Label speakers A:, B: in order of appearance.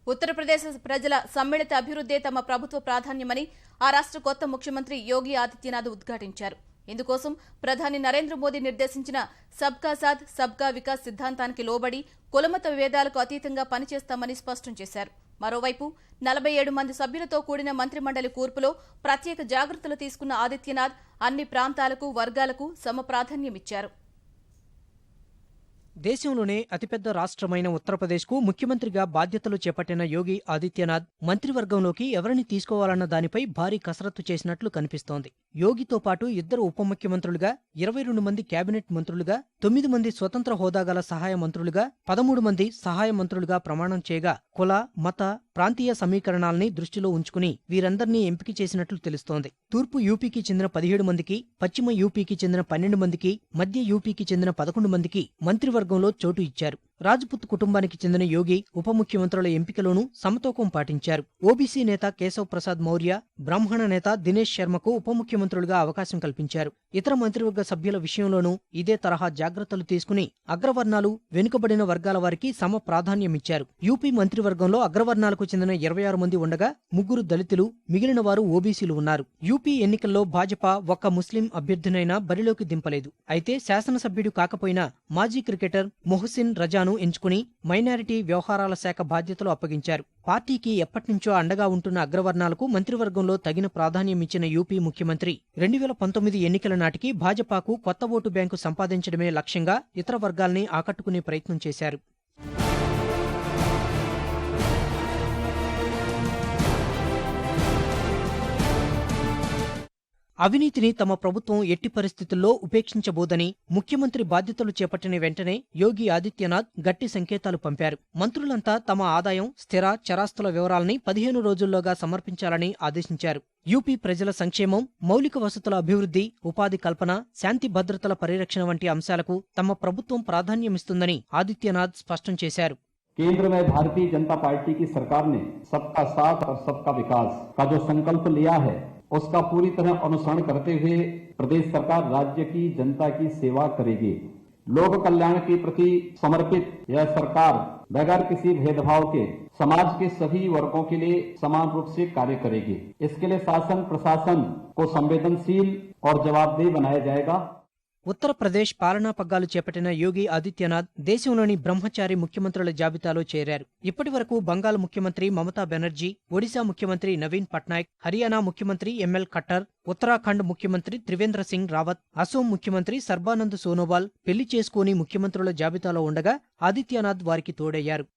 A: ఉత్తరప్రదేశ్ ప్రజల సమ్మిళిత అభివృద్ధే తమ ప్రభుత్వ ప్రాధాన్యమని ఆ రాష్ట్ర కొత్త ముఖ్యమంత్రి యోగి ఆదిత్యనాథ్ ఉద్ఘాటించారు. ఇందుకోసం ప్రధాని నరేంద్ర మోదీ నిర్దేశించిన సబ్కా సాథ్ సబ్కా వికాస్ సిద్ధాంతానికి లోబడి కులమత విభేదాలకు అతీతంగా పనిచేస్తామని స్పష్టం చేశారు. మరోవైపు 47 మంది సభ్యులతో కూడిన మంత్రిమండలి కూర్పులో ప్రత్యేక జాగ్రత్తలు తీసుకున్న ఆదిత్యనాథ్ అన్ని ప్రాంతాలకు, వర్గాలకు సమ ప్రాధాన్యమిచ్చారు.
B: దేశంలోనే అతిపెద్ద రాష్ట్రమైన ఉత్తరప్రదేశ్కు ముఖ్యమంత్రిగా బాధ్యతలు చేపట్టిన యోగి ఆదిత్యనాథ్ మంత్రివర్గంలోకి ఎవరిని తీసుకోవాలన్న దానిపై భారీ కసరత్తు చేసినట్లు కనిపిస్తోంది. యోగితో పాటు 2 ఉప ముఖ్యమంత్రులుగా, 22 మంది కేబినెట్ మంత్రులుగా, 9 మంది స్వతంత్ర హోదాగల సహాయ మంత్రులుగా, 13 మంది సహాయ మంత్రులుగా ప్రమాణం చేయగా కుల, మత, ప్రాంతీయ సమీకరణాల్ని దృష్టిలో ఉంచుకుని వీరందర్నీ ఎంపిక చేసినట్లు తెలుస్తోంది. తూర్పు యూపీకి చెందిన 17 మందికి, పశ్చిమ యూపీకి చెందిన 12 మందికి, మధ్య యూపీకి చెందిన 11 మందికి మంత్రివర్గంలో చోటు ఇచ్చారు. రాజ్పుత్ కుటుంబానికి చెందిన యోగి ఉప ముఖ్యమంత్రుల ఎంపికలోనూ సమతూకం పాటించారు. ఓబీసీ నేత కేశవ్ ప్రసాద్ మౌర్య, బ్రాహ్మణ నేత దినేష్ శర్మకు ఉప ముఖ్యమంత్రులుగా అవకాశం కల్పించారు. ఇతర మంత్రివర్గ సభ్యుల విషయంలోనూ ఇదే తరహా జాగ్రత్తలు తీసుకుని అగ్రవర్ణాలు, వెనుకబడిన వర్గాల వారికి సమ ప్రాధాన్యమిచ్చారు. యూపీ మంత్రివర్గంలో అగ్రవర్ణాలకు చెందిన 26 మంది ఉండగా 3 దళితులు, మిగిలిన వారు ఓబీసీలు ఉన్నారు. యూపీ ఎన్నికల్లో భాజపా ఒక్క ముస్లిం అభ్యర్థినైనా బరిలోకి దింపలేదు. అయితే శాసనసభ్యుడు కాకపోయినా మాజీ క్రికెటర్ మొహసిన్ రజాను ఎంచుకుని మైనారిటీ వ్యవహారాల శాఖ బాధ్యతలు అప్పగించారు. పార్టీకి ఎప్పటినుంచో అండగా ఉంటున్న అగ్రవర్ణాలకు మంత్రివర్గంలో తగిన ప్రాధాన్యమిచ్చిన యూపీ ముఖ్యమంత్రి 2019 ఎన్నికల నాటికి భాజపాకు కొత్త ఓటు బ్యాంకు సంపాదించడమే లక్ష్యంగా ఇతర వర్గాల్ని ఆకట్టుకునే ప్రయత్నం చేశారు. అవినీతిని తమ ప్రభుత్వం ఎట్టి పరిస్థితుల్లో ఉపేక్షించబోదని ముఖ్యమంత్రి బాధ్యతలు చేపట్టిన వెంటనే యోగి ఆదిత్యనాథ్ గట్టి సంకేతాలు పంపారు. మంత్రులంతా తమ ఆదాయం, స్థిర, చరాస్తుల వివరాల్ని 15 రోజుల్లోగా సమర్పించాలని ఆదేశించారు. యూపీ ప్రజల సంక్షేమం, మౌలిక వసతుల అభివృద్ధి, ఉపాధి కల్పన, శాంతి భద్రతల పరిరక్షణ వంటి అంశాలకు తమ ప్రభుత్వం ప్రాధాన్యమిస్తుందని ఆదిత్యనాథ్ స్పష్టం చేశారు.
C: केंद्र में भारतीय जनता पार्टी की सरकार ने सबका साथ और सबका विकास का जो संकल्प लिया है उसका पूरी तरह अनुसरण करते हुए प्रदेश सरकार राज्य की जनता की सेवा करेगी। लोक कल्याण के प्रति समर्पित यह सरकार बगैर किसी भेदभाव के समाज के सभी वर्गों के लिए समान रूप से कार्य करेगी। इसके लिए शासन प्रशासन को संवेदनशील और जवाबदेह बनाया जाएगा।
B: ఉత్తరప్రదేశ్ పాలనా పగ్గాలు చేపట్టిన యోగి ఆదిత్యనాథ్ దేశంలోని బ్రహ్మచారి ముఖ్యమంత్రుల జాబితాలో చేరారు. ఇప్పటి వరకు బంగాల్ ముఖ్యమంత్రి మమతా బెనర్జీ, ఒడిశా ముఖ్యమంత్రి నవీన్ పట్నాయక్, హర్యానా ముఖ్యమంత్రి ఎంఎల్ ఖట్టర్, ఉత్తరాఖండ్ ముఖ్యమంత్రి త్రివేంద్ర సింగ్ రావత్, అసోం ముఖ్యమంత్రి సర్బానంద్ సోనోవాల్ పెళ్లి చేసుకోని ముఖ్యమంత్రుల జాబితాలో ఉండగా ఆదిత్యనాథ్ వారికి తోడయ్యారు.